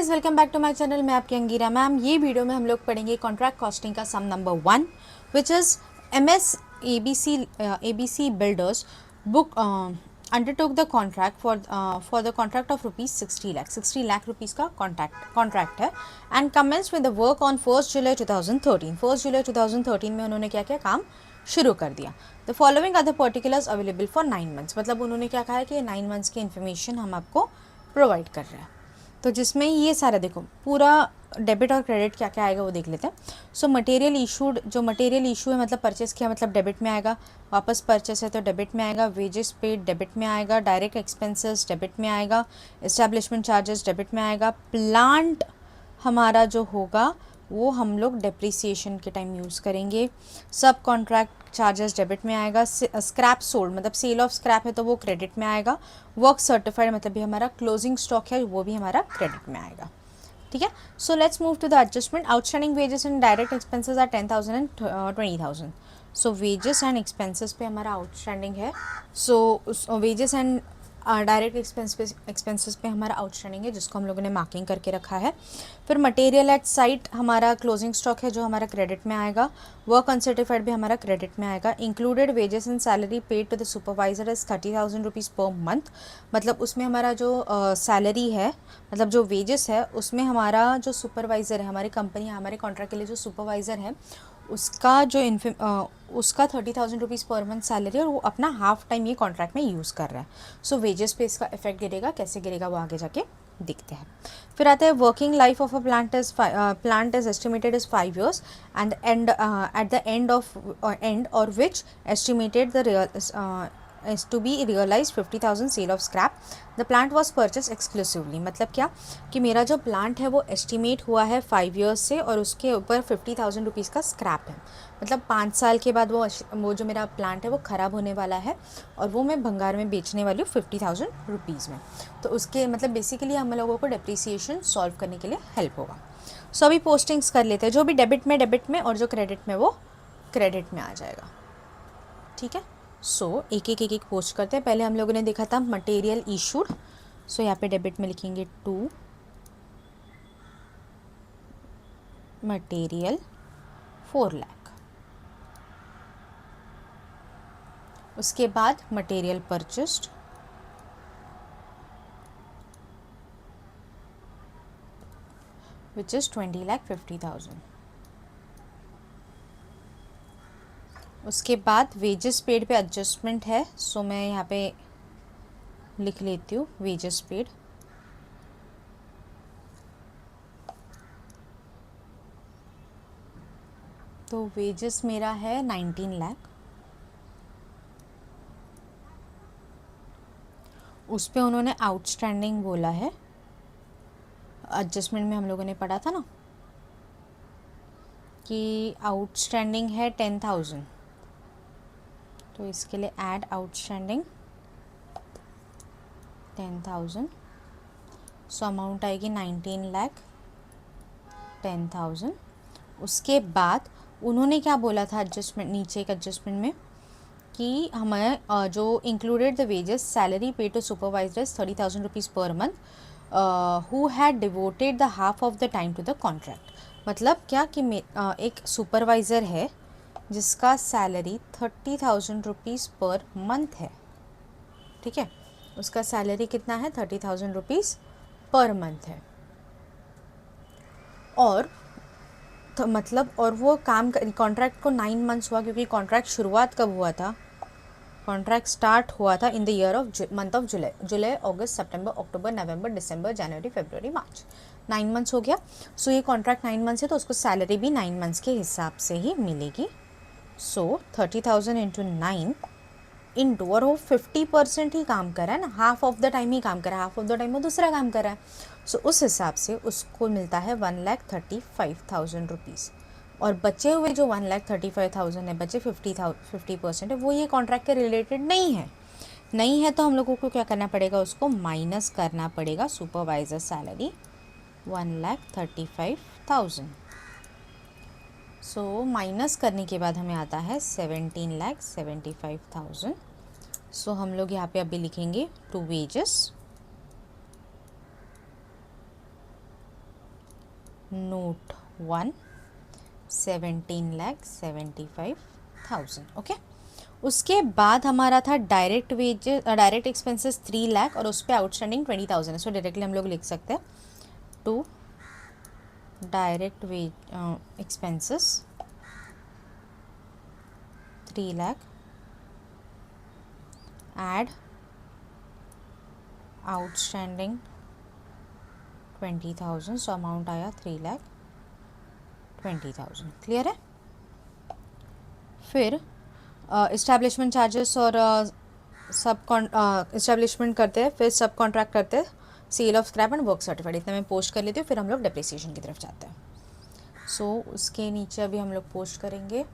Guys, welcome back to my channel. मैं आपकी Angira ma'am. ये वीडियो में हम लोग पढ़ेंगे कॉन्ट्रैक्ट कॉस्टिंग का sum number 1 which is MS ABC builders book undertook the contract for the contract of rupees 60 lakh rupees का कॉन्ट्रैक्ट है and commence with the work on 1 जुलाई 2013। 1 जुलाई 2013 में उन्होंने क्या क्या काम शुरू कर दिया। The following are the particulars available for 9 months. मतलब उन्होंने क्या कहा है कि 9 मंथ्स की इन्फॉर्मेशन हम आपको प्रोवाइड कर रहे हैं। तो जिसमें ये सारा देखो पूरा डेबिट और क्रेडिट क्या क्या आएगा वो देख लेते हैं। सो मटेरियल इशूड, जो मटेरियल इशू है मतलब परचेस किया मतलब डेबिट में आएगा, वापस परचेस है तो डेबिट में आएगा, वेजेस पेड डेबिट में आएगा, डायरेक्ट एक्सपेंसेस डेबिट में आएगा, इस्टेब्लिशमेंट चार्जेस डेबिट में आएगा, प्लांट हमारा जो होगा वो हम लोग डेप्रिसिएशन के टाइम यूज़ करेंगे, सब कॉन्ट्रैक्ट चार्जेस डेबिट में आएगा, स्क्रैप सोल्ड मतलब सेल ऑफ स्क्रैप है तो वो क्रेडिट में आएगा, वर्क सर्टिफाइड मतलब भी हमारा क्लोजिंग स्टॉक है वो भी हमारा क्रेडिट में आएगा। ठीक है। So let's move to the adjustment. Outstanding wages and direct expenses are 10,000 and 20,000। So wages and expenses पे हमारा आउटस्टैंडिंग है। So wages and direct expenses पे हमारा आउटस्टैंडिंग है जिसको हम लोगों ने मार्किंग करके रखा है। फिर मटेरियल एट साइट हमारा क्लोजिंग स्टॉक है जो हमारा क्रेडिट में आएगा, वर्क अनसर्टिफाइड भी हमारा क्रेडिट में आएगा। Included wages and salary paid to the supervisor is 30,000 rupees per month. मतलब उसमें हमारा जो सैलरी है मतलब जो वेजेस है उसमें हमारा जो सुपरवाइज़र है, हमारी कंपनी हमारे कॉन्ट्रैक्ट के लिए जो सुपरवाइज़र है उसका जो उसका 30,000 रुपीज़ पर मंथ सैलरी और वो अपना हाफ टाइम ये कॉन्ट्रैक्ट में यूज़ कर रहा है। सो वेजेस पे इसका इफेक्ट गिरेगा, कैसे गिरेगा वो आगे जाके दिखते हैं। फिर आते हैं working life of a plant is estimated is 5 years and at the end of which estimated the is to be realized 50,000 sale of scrap. The plant was purchased exclusively। मतलब क्या कि मेरा जो प्लांट है वो एस्टिमेट हुआ है 5 years से और उसके ऊपर 50,000 रुपीज़ का स्क्रैप है। मतलब 5 साल के बाद वो जो मेरा प्लांट है वो ख़राब होने वाला है और वो मैं भंगार में बेचने वाली हूँ 50,000 रुपीज़ में। तो उसके मतलब बेसिकली हम लोगों को डेप्रिसिएशन सॉल्व करने के लिए हेल्प होगा। सो अभी पोस्टिंग्स कर लेते हैं। जो भी डेबिट में और जो क्रेडिट में वो क्रेडिट में आ जाएगा। ठीक है। सो एक पोस्ट करते हैं। पहले हम लोगों ने देखा था मटेरियल इशूड। सो यहाँ पे डेबिट में लिखेंगे 2 मटेरियल 4 लाख। उसके बाद मटेरियल परचेस्ड विच इज़ 20,50,000। उसके बाद वेजेस पेड पे एडजस्टमेंट है। सो मैं यहाँ पे लिख लेती हूँ वेजेस पेड। तो वेजेस मेरा है 19 लाख। उस पे उन्होंने आउटस्टैंडिंग बोला है। एडजस्टमेंट में हम लोगों ने पढ़ा था ना कि आउटस्टैंडिंग है 10,000, तो इसके लिए ऐड आउटस्टैंडिंग 10,000। सो अमाउंट आएगी 19 लाख 10,000। उसके बाद उन्होंने क्या बोला था एडजस्टमेंट, नीचे एक एडजस्टमेंट में कि हमें जो included the wages salary pay to supervisor 30,000 rupees per month who had devoted the half of the time to the contract. मतलब क्या कि एक सुपरवाइज़र है जिसका सैलरी 30,000 रुपीज़ पर मंथ है। ठीक है। उसका सैलरी कितना है 30,000 रुपीज़ पर मंथ है और तो मतलब और वो काम कॉन्ट्रैक्ट को 9 मंथ्स हुआ क्योंकि कॉन्ट्रैक्ट शुरुआत कब हुआ था, कॉन्ट्रैक्ट स्टार्ट हुआ था in the year of month of July August September October November December January February March. 9 months हो गया। सो ये कॉन्ट्रैक्ट 9 मंथ्स है तो उसको सैलरी भी 9 मंथ्स के हिसाब से ही मिलेगी। सो 30,000 इंटू 9 इंटू और वो 50% ही काम कर रहा है ना, हाफ ऑफ द टाइम ही काम कर रहा है, हाफ ऑफ द टाइम वो दूसरा काम कर रहा है। सो उस हिसाब से उसको मिलता है 1,35,000 रुपीज़ और बचे हुए जो 1,35,000 है, बचे 50% है, वो ये कॉन्ट्रैक्ट के रिलेटेड नहीं है तो हम लोगों को क्या करना पड़ेगा, उसको माइनस करना पड़ेगा सुपरवाइज़र सैलरी 1,35,000। सो माइनस करने के बाद हमें आता है 17,75,000। सो हम लोग यहाँ पे अभी लिखेंगे टू वेजेस नोट 1 17,75,000। ओके, उसके बाद हमारा था direct wages, direct expenses 3 lakh और उस पर आउटस्टैंडिंग 20,000 है। सो डायरेक्टली हम लोग लिख सकते हैं to direct wage expenses 3 lakh add outstanding 20,000। So amount आया 3,20,000। क्लियर है। फिर इस्टेब्लिशमेंट चार्जेस और इस्टेब्लिशमेंट करते हैं, फिर सब कॉन्ट्रैक्ट करते हैं, sale of scrap and work certified. इतना मैं पोस्ट कर लेती हूँ, फिर हम लोग डेप्रिसिएशन की तरफ जाते हैं। सो उसके नीचे अभी हम लोग पोस्ट करेंगे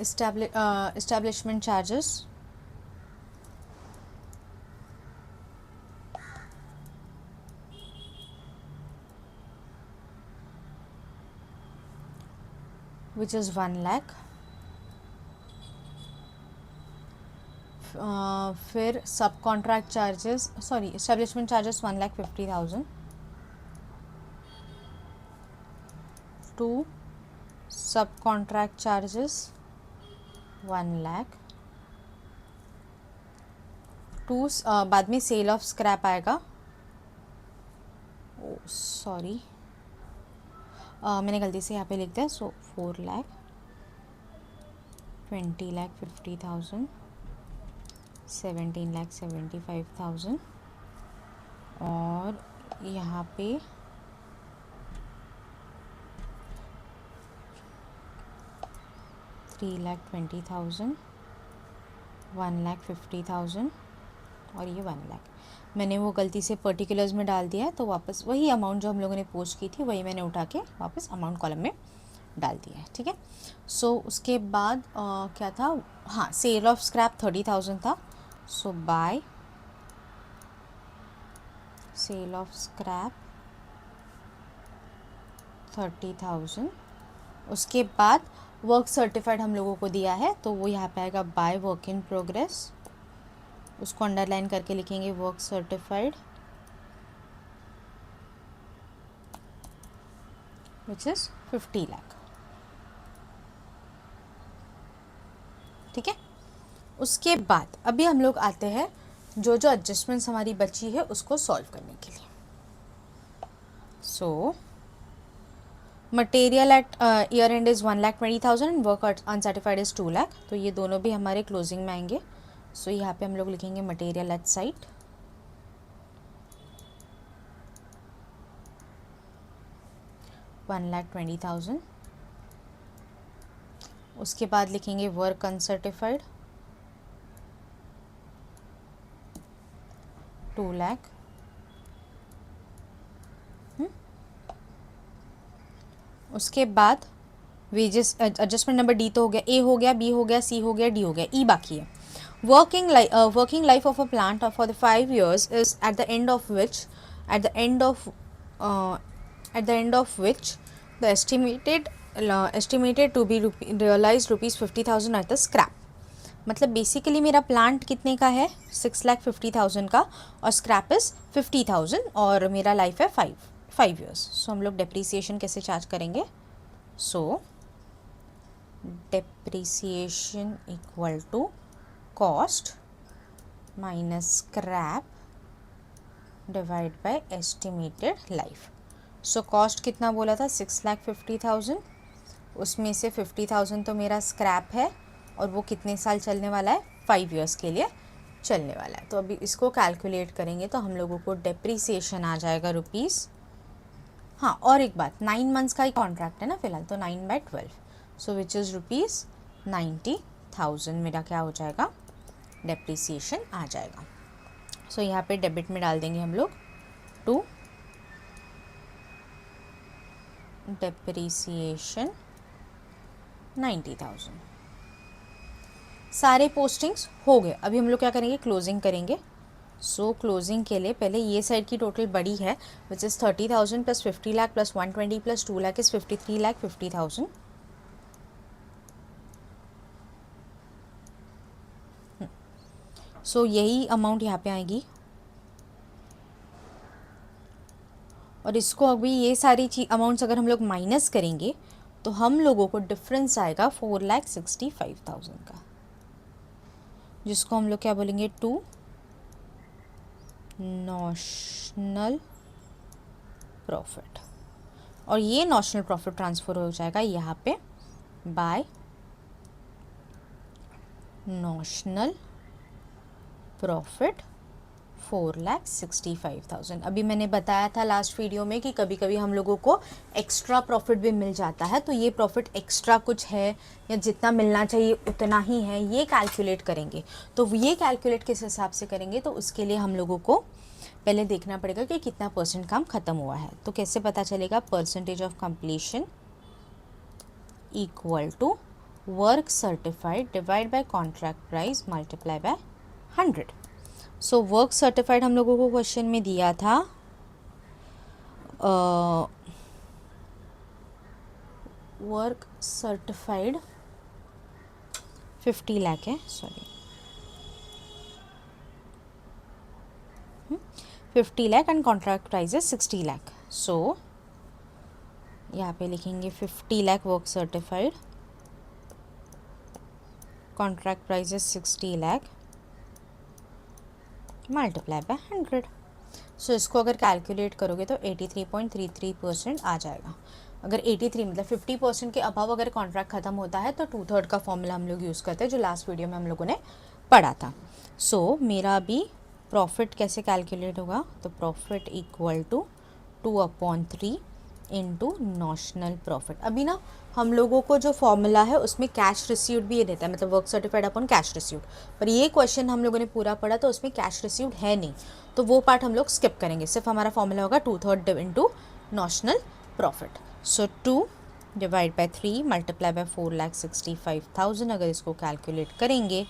establishment charges, which is 1 lakh। फिर sub contract charges, sorry establishment charges 1,50,000 to sub contract charges 1 lakh to बाद में सेल ऑफ स्क्रैप आएगा। सॉरी मैंने गलती से यहाँ पे लिख दिया। सो 4,20,50,000 17,75,000 और यहाँ पे 3,20,000 1,50,000 और ये 1 लाख। मैंने वो गलती से पर्टिकुलर्स में डाल दिया है, तो वापस वही अमाउंट जो हम लोगों ने पोस्ट की थी वही मैंने उठा के वापस अमाउंट कॉलम में डाल दिया है। ठीक है। सो उसके बाद क्या था, हाँ सेल ऑफ स्क्रैप 30,000 था। सो बाय सेल ऑफ स्क्रैप 30,000। उसके बाद वर्क सर्टिफाइड हम लोगों को दिया है, तो वो यहाँ पे आएगा बाय वर्क इन प्रोग्रेस। उसको अंडरलाइन करके लिखेंगे work certified which is 50 lakh. ठीक है। उसके बाद अभी हम लोग आते हैं जो जो एडजस्टमेंट्स हमारी बची है उसको सॉल्व करने के लिए। So material at year and is 1,20,000 and work uncertified is 2 lakh. तो ये दोनों भी हमारे क्लोजिंग में आएंगे। सो यहाँ पे हम लोग लिखेंगे मटेरियल एट साइट 1,20,000। उसके बाद लिखेंगे वर्क अनसर्टिफाइड 2 लाख। उसके बाद वेजेस एडजस्टमेंट नंबर डी तो हो गया, ए हो गया, बी हो गया, सी हो गया, डी हो गया, ई बाकी है। Working life of a plant for the 5 years is at the end of which the estimated to be realise ₹50,000 at the scrap. मतलब बेसिकली मेरा प्लांट कितने का है, 6,50,000 का, और स्क्रैप इज़ 50,000 और मेरा लाइफ है 5 years। सो हम लोग डेप्रीसिएशन कैसे चार्ज करेंगे। So depreciation equal to cost minus scrap divide by estimated life. So cost कितना बोला था, 6,50,000, उसमें से 50,000 तो मेरा स्क्रैप है और वो कितने साल चलने वाला है, 5 years के लिए चलने वाला है। तो अभी इसको कैलकुलेट करेंगे तो हम लोगों को डेप्रीसिएशन आ जाएगा रुपीज़, हाँ और एक बात 9 months का ही कॉन्ट्रैक्ट है ना फिलहाल, तो 9/12 सो विच इज़ ₹90,000 मेरा क्या हो जाएगा, डेप्रीसिएशन आ जाएगा। सो यहाँ पे डेबिट में डाल देंगे हम लोग टू डेप्रीसिएशन 90,000। सारे पोस्टिंग्स हो गए। अभी हम लोग क्या करेंगे, क्लोजिंग करेंगे। सो क्लोजिंग के लिए पहले ये साइड की टोटल बड़ी है which is 30,000 plus 50 lakh plus 120 plus 2 lakh is 53,50,000। सो यही अमाउंट यहाँ पे आएगी, और इसको अभी ये सारी अमाउंट्स अगर हम लोग माइनस करेंगे तो हम लोगों को डिफरेंस आएगा 4,65,000 का, जिसको हम लोग क्या बोलेंगे, टू नॉशनल प्रॉफिट। और ये नॉशनल प्रॉफिट ट्रांसफ़र हो जाएगा यहाँ पे बाय नॉशनल प्रॉफिट 4,65,000। अभी मैंने बताया था लास्ट वीडियो में कि कभी कभी हम लोगों को एक्स्ट्रा प्रॉफिट भी मिल जाता है, तो ये प्रॉफिट एक्स्ट्रा कुछ है या जितना मिलना चाहिए उतना ही है, ये कैलकुलेट करेंगे। तो ये कैलकुलेट किस हिसाब से करेंगे, तो उसके लिए हम लोगों को पहले देखना पड़ेगा कि कितना परसेंट काम ख़त्म हुआ है। तो कैसे पता चलेगा, percentage of completion equal to work certified divide by contract price multiply by 100। So work certified हम लोगों को क्वेश्चन में दिया था वर्क सर्टिफाइड 50 लाख है, sorry 50 lakh and contract price है 60 लाख। सो यहाँ पे लिखेंगे 50 lakh work certified, contract price है 60 लाख मल्टीप्लाई बाय 100। सो इसको अगर कैलकुलेट करोगे तो 83.33% आ जाएगा। अगर 83 मतलब 50% के अभाव अगर कॉन्ट्रैक्ट ख़त्म होता है तो 2/3 का फॉर्मूला हम लोग यूज़ करते हैं, जो लास्ट वीडियो में हम लोगों ने पढ़ा था। सो मेरा अभी प्रॉफिट कैसे कैलकुलेट होगा, तो profit equal to 2/3 into notional profit. अभी ना हम लोगों को जो फॉर्मूला है उसमें कैश रिसीव्ड भी ये देता है, मतलब work certified upon cash received, पर ये क्वेश्चन हम लोगों ने पूरा पढ़ा तो उसमें कैश रिसीव्ड है नहीं, तो वो पार्ट हम लोग स्किप करेंगे। सिर्फ हमारा फॉर्मूला होगा 2/3 into notional profit. So 2 divide by 3 multiply by 4,65,000। अगर इसको कैलकुलेट करेंगे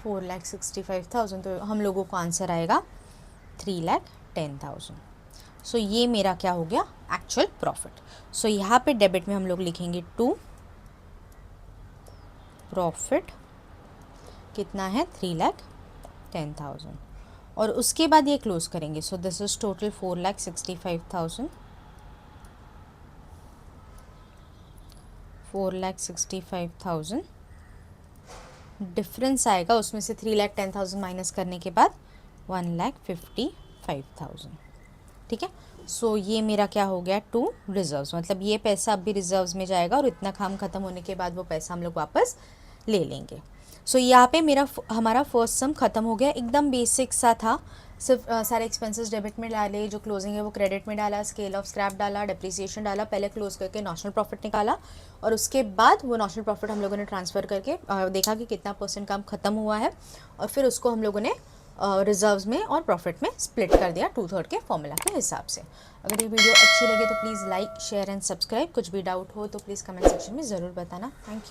4,65,000 तो हम लोगों को आंसर आएगा 3,10,000। सो ये मेरा क्या हो गया, एक्चुअल प्रॉफिट। सो यहाँ पे डेबिट में हम लोग लिखेंगे 2, प्रॉफिट कितना है 3,10,000, और उसके बाद ये क्लोज करेंगे। So this is total 4,65,000, 4,65,000 difference आएगा, उसमें से 3,10,000 माइनस करने के बाद 1,55,000। ठीक है। सो ये मेरा क्या हो गया, टू रिजर्व्स, मतलब ये पैसा अब भी रिजर्व्स में जाएगा और इतना काम खत्म होने के बाद वो पैसा हम लोग वापस ले लेंगे। सो यहाँ पे हमारा फर्स्ट सम खत्म हो गया, एकदम बेसिक सा था। सिर्फ सारे एक्सपेंसेस डेबिट में डाले, जो क्लोजिंग है वो क्रेडिट में डाला, स्केल ऑफ स्क्रैप डाला, डेप्रिसिएशन डाला, पहले क्लोज करके नॉशनल प्रॉफिट निकाला, और उसके बाद वो नॉशनल प्रॉफिट हम लोगों ने ट्रांसफ़र करके देखा कि कितना परसेंट काम खत्म हुआ है, और फिर उसको हम लोगों ने रिजर्व्स में और प्रॉफिट में स्प्लिट कर दिया 2/3 के फॉर्मूला के हिसाब से। अगर ये वीडियो अच्छी लगे तो please like share and subscribe. कुछ भी डाउट हो तो प्लीज़ कमेंट सेक्शन में ज़रूर बताना। Thank you.